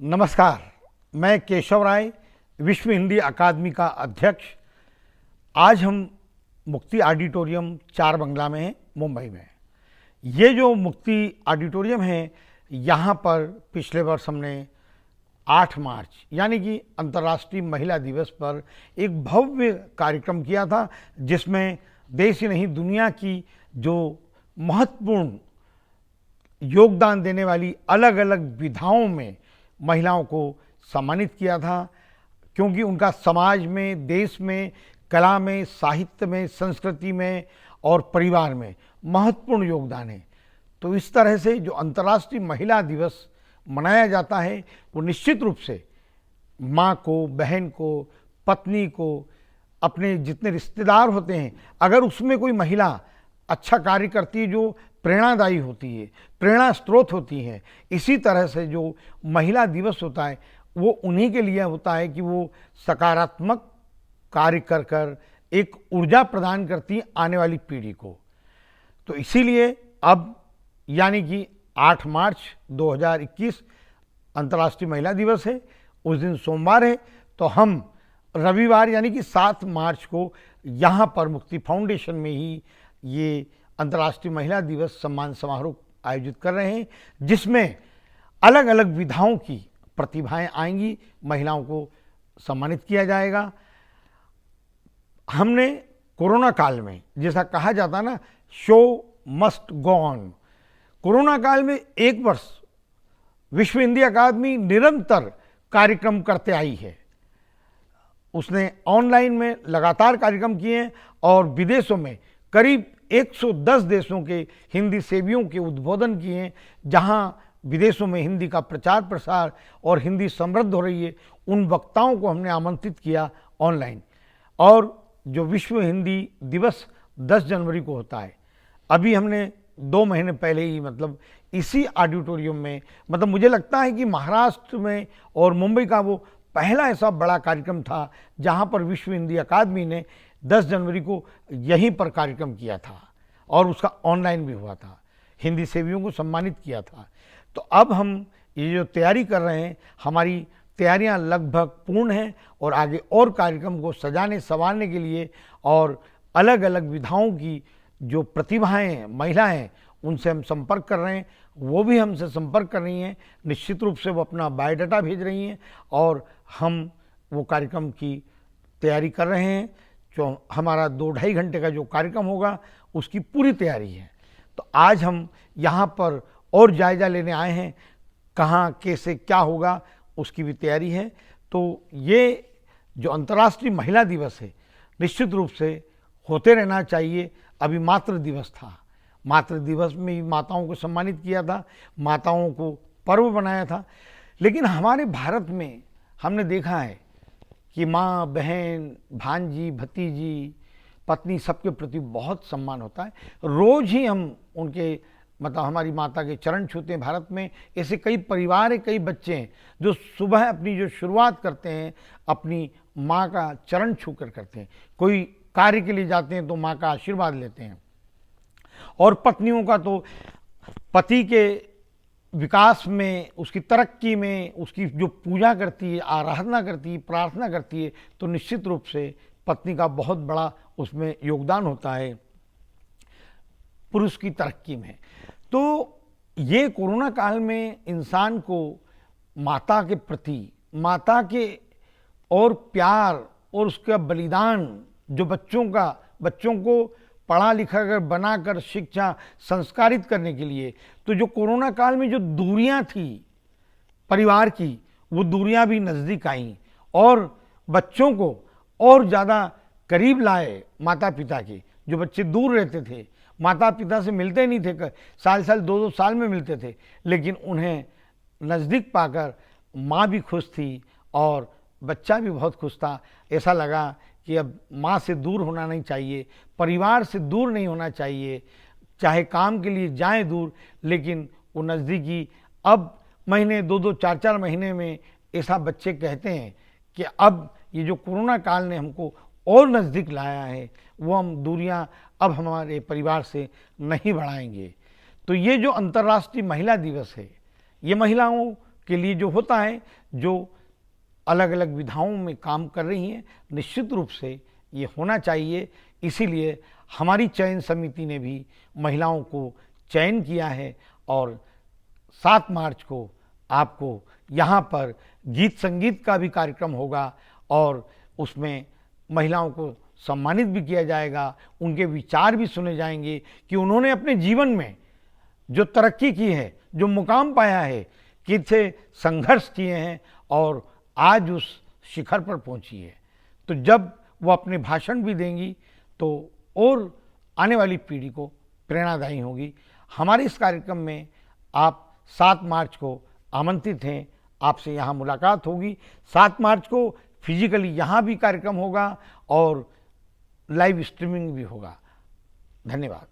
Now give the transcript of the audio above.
नमस्कार, मैं केशव राय, विश्व हिंदी अकादमी का अध्यक्ष। आज हम मुक्ति ऑडिटोरियम चार बंगला में हैं, मुंबई में। ये जो मुक्ति ऑडिटोरियम है, यहाँ पर पिछले वर्ष हमने 8 मार्च यानी कि अंतर्राष्ट्रीय महिला दिवस पर एक भव्य कार्यक्रम किया था, जिसमें देश ही नहीं दुनिया की जो महत्वपूर्ण योगदान देने वाली अलग अलग विधाओं में महिलाओं को सम्मानित किया था, क्योंकि उनका समाज में, देश में, कला में, साहित्य में, संस्कृति में और परिवार में महत्वपूर्ण योगदान है। तो इस तरह से जो अंतर्राष्ट्रीय महिला दिवस मनाया जाता है, वो निश्चित रूप से माँ को, बहन को, पत्नी को, अपने जितने रिश्तेदार होते हैं, अगर उसमें कोई महिला अच्छा कार्य करती है जो प्रेरणादायी होती है, प्रेरणा स्रोत होती है, इसी तरह से जो महिला दिवस होता है वो उन्हीं के लिए होता है कि वो सकारात्मक कार्य कर कर एक ऊर्जा प्रदान करती है आने वाली पीढ़ी को। तो इसीलिए अब यानी कि 8 मार्च 2021 अंतर्राष्ट्रीय महिला दिवस है, उस दिन सोमवार है, तो हम रविवार यानी कि 7 मार्च को यहाँ पर मुक्ति फाउंडेशन में ही ये अंतर्राष्ट्रीय महिला दिवस सम्मान समारोह आयोजित कर रहे हैं, जिसमें अलग अलग विधाओं की प्रतिभाएं आएंगी, महिलाओं को सम्मानित किया जाएगा। हमने कोरोना काल में, जैसा कहा जाता ना, show must go on, corona काल में 1 वर्ष विश्व हिंदी अकादमी निरंतर कार्यक्रम करते आई है। उसने ऑनलाइन में लगातार कार्यक्रम किए हैं और विदेशों में करीब 110 देशों के हिंदी सेवियों के उद्बोधन किए हैं, जहां विदेशों में हिंदी का प्रचार प्रसार और हिंदी समृद्ध हो रही है। उन वक्ताओं को हमने आमंत्रित किया ऑनलाइन। और जो विश्व हिंदी दिवस 10 जनवरी को होता है, अभी हमने 2 महीने पहले ही मतलब इसी ऑडिटोरियम में, मतलब मुझे लगता है कि महाराष्ट्र में और मुंबई का वो पहला ऐसा बड़ा कार्यक्रम था जहां पर विश्व हिंदी अकादमी ने 10 जनवरी को यहीं पर कार्यक्रम किया था और उसका ऑनलाइन भी हुआ था, हिंदी सेवियों को सम्मानित किया था। तो अब हम ये जो तैयारी कर रहे हैं, हमारी तैयारियां लगभग पूर्ण हैं और आगे और कार्यक्रम को सजाने संवारने के लिए और अलग अलग विधाओं की जो प्रतिभाएं हैं, महिलाएं हैं, उनसे हम संपर्क कर रहे हैं, वो भी हमसे संपर्क कर रही हैं। निश्चित रूप से वो अपना बायोडाटा भेज रही हैं और हम वो कार्यक्रम की तैयारी कर रहे हैं। जो हमारा 2-2.5 घंटे का जो कार्यक्रम होगा, उसकी पूरी तैयारी है। तो आज हम यहाँ पर और जायजा लेने आए हैं, कहाँ कैसे क्या होगा उसकी भी तैयारी है। तो ये जो अंतर्राष्ट्रीय महिला दिवस है, निश्चित रूप से होते रहना चाहिए। अभी मातृ दिवस था, मातृ दिवस में माताओं को सम्मानित किया था, माताओं को पर्व बनाया था। लेकिन हमारे भारत में हमने देखा है कि माँ, बहन, भांजी, भतीजी, पत्नी, सबके प्रति बहुत सम्मान होता है। रोज़ ही हम उनके मतलब हमारी माता के चरण छूते हैं। भारत में ऐसे कई परिवार हैं, कई बच्चे हैं जो सुबह अपनी जो शुरुआत करते हैं अपनी माँ का चरण छू कर करते हैं। कोई कार्य के लिए जाते हैं तो माँ का आशीर्वाद लेते हैं। और पत्नियों का तो पति के विकास में, उसकी तरक्की में, उसकी जो पूजा करती है, आराधना करती है, प्रार्थना करती है, तो निश्चित रूप से पत्नी का बहुत बड़ा उसमें योगदान होता है पुरुष की तरक्की में। तो ये कोरोना काल में इंसान को माता के प्रति, माता के और प्यार और उसका बलिदान, जो बच्चों को पढ़ा लिखा कर बनाकर शिक्षा संस्कारित करने के लिए, तो जो कोरोना काल में जो दूरियां थी परिवार की, वो दूरियां भी नज़दीक आईं और बच्चों को और ज़्यादा करीब लाए माता पिता के। जो बच्चे दूर रहते थे, माता पिता से मिलते नहीं थे, साल 2-2 साल में मिलते थे, लेकिन उन्हें नज़दीक पाकर माँ भी खुश थी और बच्चा भी बहुत खुश था। ऐसा लगा कि अब माँ से दूर होना नहीं चाहिए, परिवार से दूर नहीं होना चाहिए, चाहे काम के लिए जाएं दूर, लेकिन वो नज़दीकी। अब महीने 2-2, 4-4 महीने में ऐसा बच्चे कहते हैं कि अब ये जो कोरोना काल ने हमको और नज़दीक लाया है, वो हम दूरियां अब हमारे परिवार से नहीं बढ़ाएंगे। तो ये जो अंतर्राष्ट्रीय महिला दिवस है, ये महिलाओं के लिए जो होता है, जो अलग अलग विधाओं में काम कर रही हैं, निश्चित रूप से ये होना चाहिए। इसीलिए हमारी चयन समिति ने भी महिलाओं को चयन किया है और 7 मार्च को आपको यहाँ पर गीत संगीत का भी कार्यक्रम होगा और उसमें महिलाओं को सम्मानित भी किया जाएगा, उनके विचार भी सुने जाएंगे कि उन्होंने अपने जीवन में जो तरक्की की है, जो मुकाम पाया है, कितने संघर्ष किए हैं और आज उस शिखर पर पहुंची है। तो जब वो अपने भाषण भी देंगी तो और आने वाली पीढ़ी को प्रेरणादायी होगी। हमारे इस कार्यक्रम में आप 7 मार्च को आमंत्रित हैं, आपसे यहाँ मुलाकात होगी। 7 मार्च को फिजिकली यहाँ भी कार्यक्रम होगा और लाइव स्ट्रीमिंग भी होगा। धन्यवाद।